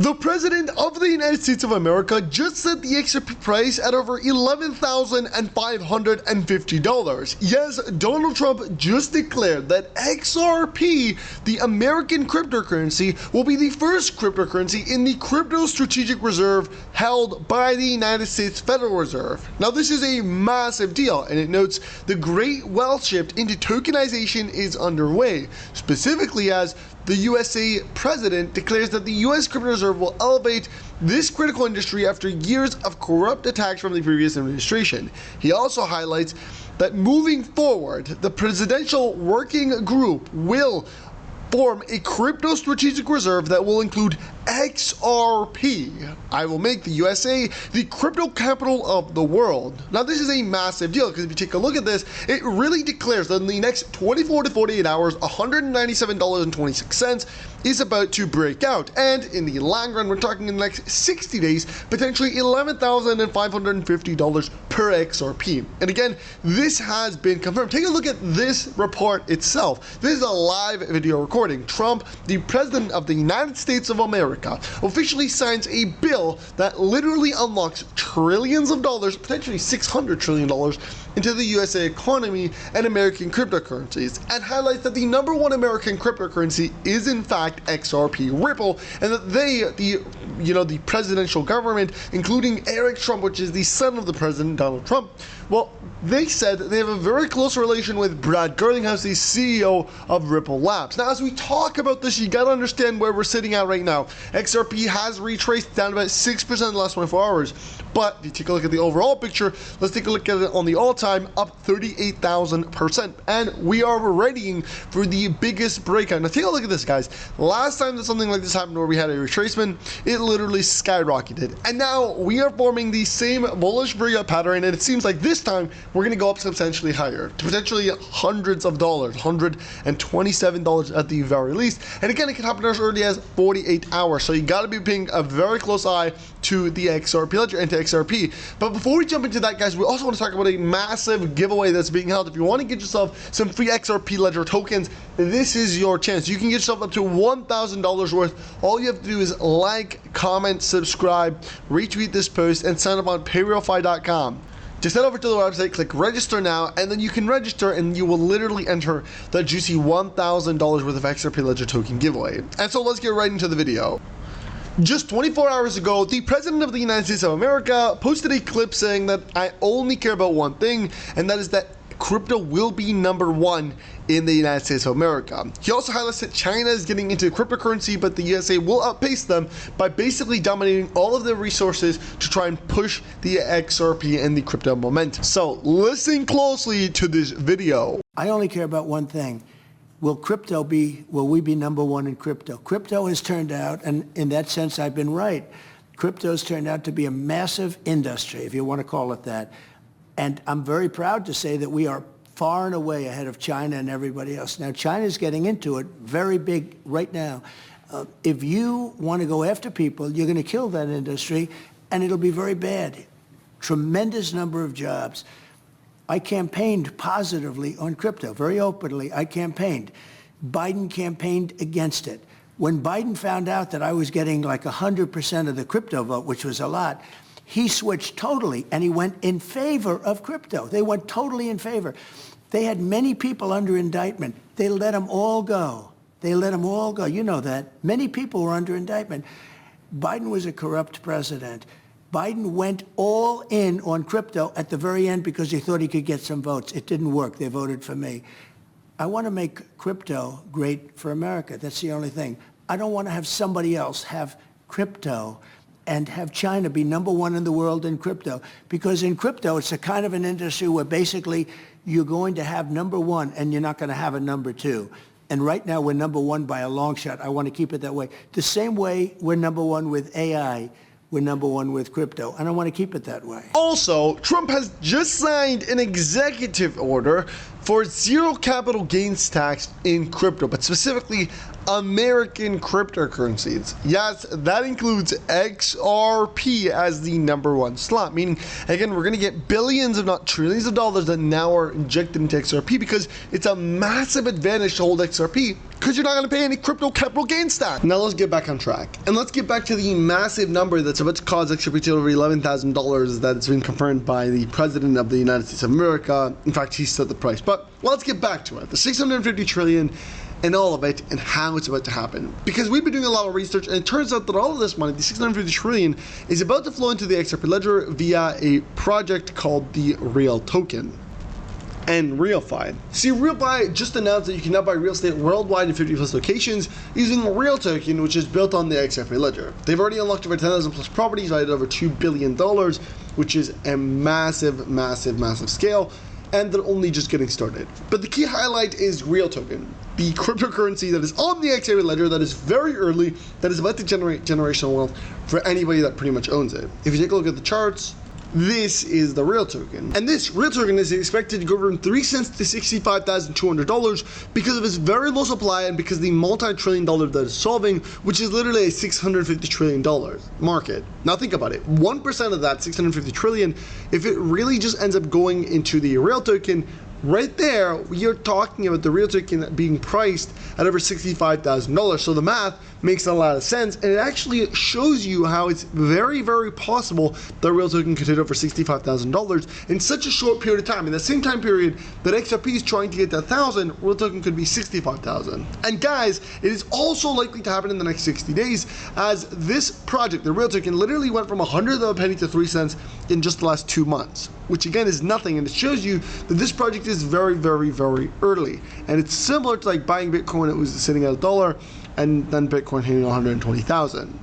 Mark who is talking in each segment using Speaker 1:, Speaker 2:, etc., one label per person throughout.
Speaker 1: The President of the United States of America just set the XRP price at over $11,550. Yes, Donald Trump just declared that XRP, the American cryptocurrency, will be the first cryptocurrency in the Crypto Strategic Reserve held by the United States Federal Reserve. Now, this is a massive deal, and it notes the great wealth shift into tokenization is underway, specifically as the USA president declares that the US Crypto Reserve will elevate this critical industry after years of corrupt attacks from the previous administration. He also highlights that moving forward, the presidential working group will form a crypto strategic reserve that will include XRP. I will make the USA the crypto capital of the world. Now, this is a massive deal because if you take a look at this, it really declares that in the next 24 to 48 hours, $197.26 is about to break out. And in the long run, we're talking in the next 60 days, potentially $11,550 per XRP. And again, this has been confirmed. Take a look at this report itself. This is a live video recording. Trump, the president of the United States of America, officially signs a bill that literally unlocks trillions of dollars, potentially $600 trillion, into the USA economy and American cryptocurrencies, and highlights that the #1 American cryptocurrency is in fact XRP Ripple, and that they, the presidential government, including Eric Trump, which is the son of the president, Donald Trump, well, they said that they have a very close relation with Brad Garlinghouse, the CEO of Ripple Labs. Now, as we talk about this, you gotta understand where we're sitting at right now. XRP has retraced down about 6% in the last 24 hours. But if you take a look at the overall picture, let's take a look at it on the all-time, up 38,000%. And we are readying for the biggest breakout. Now, take a look at this, guys. Last time that something like this happened where we had a retracement, it literally skyrocketed. And now we are forming the same bullish breakout pattern, and it seems like this time we're going to go up substantially higher to potentially hundreds of dollars, $127 at the very least. And again, it can happen as early as 48 hours. So you got to be paying a very close eye to the XRP ledger and to XRP. But before we jump into that, guys, we also want to talk about a massive giveaway that's being held. If you want to get yourself some free XRP ledger tokens, this is your chance. You can get yourself up to $1,000 worth. All you have to do is like, comment, subscribe, retweet this post, and sign up on payrealfi.com. Just head over to the website, click register now, and then you can register and you will literally enter the juicy $1,000 worth of XRP ledger token giveaway. And so let's get right into the video. Just 24 hours ago, the President of the United States of America posted a clip saying that I only care about one thing, and that is that crypto will be #1 in the United States of America. He also highlights that China is getting into cryptocurrency, but the USA will outpace them by basically dominating all of their resources to try and push the XRP and the crypto momentum. So listen closely to this video.
Speaker 2: I only care about one thing. Will we be #1 in crypto? Crypto has turned out, and in that sense, I've been right. Crypto's turned out to be a massive industry, if you want to call it that. And I'm very proud to say that we are far and away ahead of China and everybody else. Now, China's getting into it very big right now. If you want to go after people, you're going to kill that industry, and it'll be very bad. Tremendous number of jobs. I campaigned positively on crypto, very openly. I campaigned. Biden campaigned against it. When Biden found out that I was getting like 100% of the crypto vote, which was a lot, he switched totally, and he went in favor of crypto. They went totally in favor. They had many people under indictment. They let them all go. They let them all go. You know that. Many people were under indictment. Biden was a corrupt president. Biden went all in on crypto at the very end because he thought he could get some votes. It didn't work. They voted for me. I want to make crypto great for America. That's the only thing. I don't want to have somebody else have crypto and have China be #1 in the world in crypto. Because in crypto, it's a kind of an industry where basically you're going to have #1 and you're not going to have a #2. And right now, we're #1 by a long shot. I want to keep it that way. The same way we're #1 with AI. We're #1 with crypto, and I want to keep it that way.
Speaker 1: Also, Trump has just signed an executive order for zero capital gains tax in crypto, but specifically American cryptocurrencies. Yes, that includes XRP as the #1 slot, meaning, again, we're going to get billions, if not trillions of dollars that now are injected into XRP because it's a massive advantage to hold XRP because you're not going to pay any crypto capital gains tax. Now let's get back on track. And let's get back to the massive number that's about to cause XRP to over $11,000 that's been confirmed by the President of the United States of America. In fact, he set the price. But let's get back to it. The 650 trillion and all of it and how it's about to happen. Because we've been doing a lot of research and it turns out that all of this money, the 650 trillion, is about to flow into the XRP ledger via a project called the Real Token and RealFi. See, RealFi just announced that you can now buy real estate worldwide in 50 plus locations using Real Token, which is built on the XRP ledger. They've already unlocked over 10,000 plus properties valued at over $2 billion, which is a massive, massive, massive scale. And they're only just getting started. But the key highlight is Real Token, the cryptocurrency that is on the XRP ledger that is very early, that is about to generate generational wealth for anybody that pretty much owns it. If you take a look at the charts, this is the Real Token. And this Real Token is expected to go from 3 cents to $65,200 because of its very low supply and because of the multi-trillion dollar that it's solving, which is literally a $650 trillion market. Now think about it, 1% of that 650 trillion, if it really just ends up going into the Real Token, right there, you're talking about the Real Token being priced at over $65,000. So the math makes a lot of sense, and it actually shows you how it's very, very possible that Real Token could hit over $65,000 in such a short period of time. In the same time period that XRP is trying to get to 1,000, Real Token could be 65,000. And guys, it is also likely to happen in the next 60 days, as this project, the Real Token, literally went from 100th of a penny to 3 cents in just the last 2 months, which again is nothing, and it shows you that this project is very, very, very early. And it's similar to like buying Bitcoin, it was sitting at $1, and then Bitcoin hitting 120,000.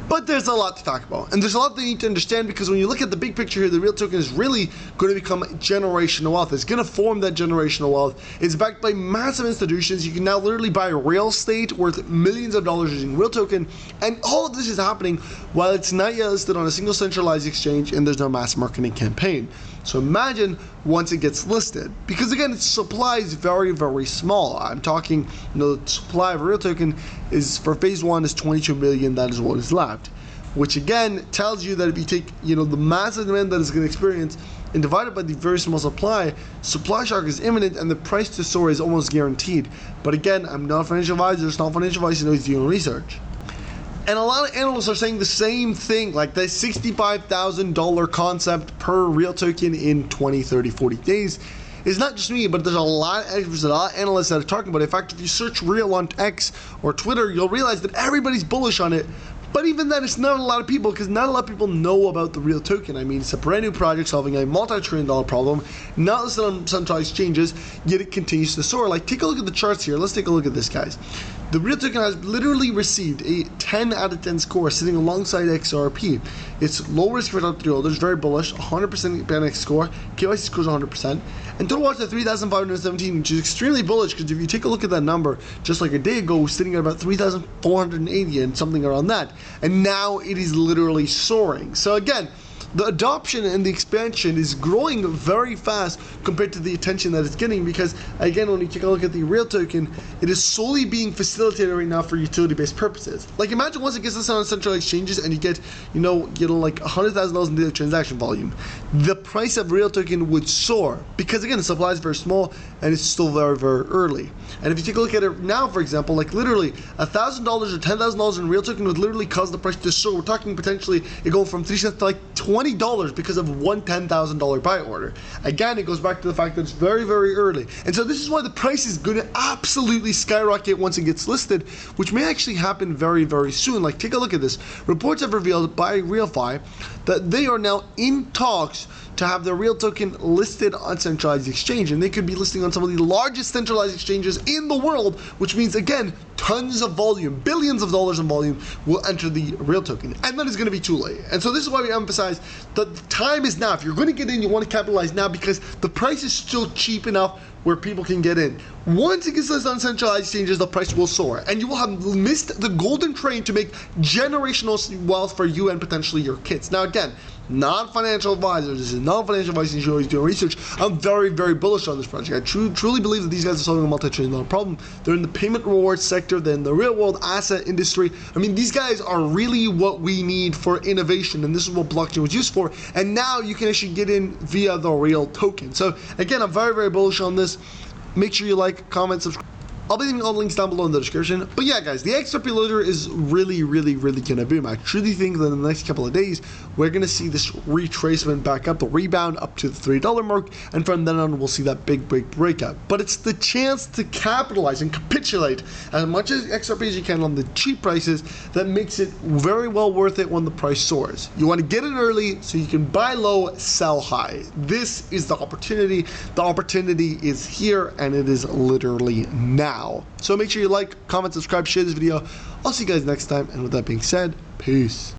Speaker 1: But there's a lot to talk about, and there's a lot that you need to understand, because when you look at the big picture here, the Real Token is really going to become generational wealth. It's going to form that generational wealth. It's backed by massive institutions. You can now literally buy real estate worth millions of dollars using Real Token, and all of this is happening while it's not yet listed on a single centralized exchange and there's no mass marketing campaign. So imagine once it gets listed, because again, its supply is very, very small. I'm talking, the supply of Real Token is, for phase 1, is 22 million. That is what is left, which again tells you that if you take, the massive demand that it's going to experience and divide it by the very small supply shock is imminent, and the price to soar is almost guaranteed. But again, I'm not a financial advisor. It's not financial advice. He's doing research. And a lot of analysts are saying the same thing, like the $65,000 concept per Real Token in 20, 30, 40 days. It's not just me, but there's a lot of experts, a lot of analysts that are talking about it. In fact, if you search Real on X or Twitter, you'll realize that everybody's bullish on it. But even then, it's not a lot of people, because not a lot of people know about the Real Token. I mean, it's a brand new project solving a multi-trillion dollar problem, not listed on centralized exchanges, yet it continues to soar. Like, take a look at the charts here. Let's take a look at this, guys. The Real Token has literally received a 10 out of 10 score sitting alongside XRP. It's low risk for top 3 holders, very bullish, 100% Panic score, KYC scores 100%, and total watch at 3,517, which is extremely bullish, because if you take a look at that number, just like a day ago, it was sitting at about 3,480 and something around that, and now it is literally soaring. So again, the adoption and the expansion is growing very fast compared to the attention that it's getting, because again, when you take a look at the Real Token, it is solely being facilitated right now for utility-based purposes. Like, imagine once it gets listed on central exchanges and you get, like $100,000 in daily transaction volume, the price of Real Token would soar, because again, the supply is very small and it's still very, very early. And if you take a look at it now, for example, like literally $1,000 or $10,000 in Real Token would literally cause the price to soar. We're talking potentially it going from 3 cents to like $20 because of one $10,000 buy order. Again, it goes back to the fact that it's very, very early. And so this is why the price is going to absolutely skyrocket once it gets listed, which may actually happen very, very soon. Like, take a look at this. Reports have revealed by RealFi that they are now in talks to have their Real Token listed on centralized exchange, and they could be listing on some of the largest centralized exchanges in the world, which means, again, tons of volume, billions of dollars in volume will enter the Real Token, and then it's going to be too late. And so this is why we emphasize that the time is now. If you're going to get in, you want to capitalize now, because the price is still cheap enough where people can get in. Once it gets listed on centralized exchanges, the price will soar, and you will have missed the golden train to make generational wealth for you and potentially your kids. Now again, not financial advisors. This is not financial advice. You should always do research. I'm very, very bullish on this project. I truly believe that these guys are solving a multi-trillion-dollar problem. They're in the payment reward sector. They're in the real-world asset industry. I mean, these guys are really what we need for innovation, and this is what blockchain was used for. And now you can actually get in via the real token. So again, I'm very, very bullish on this. Make sure you like, comment, subscribe. I'll be leaving all the links down below in the description. But yeah, guys, the XRP loader is really, really, really going to boom. I truly think that in the next couple of days, we're going to see this retracement back up, the rebound up to the $3 mark, and from then on, we'll see that big breakout. But it's the chance to capitalize and capitulate as much as XRP as you can on the cheap prices that makes it very well worth it when the price soars. You want to get in early so you can buy low, sell high. This is the opportunity. The opportunity is here, and it is literally now. So make sure you like, comment, subscribe, share this video. I'll see you guys next time. And with that being said, peace.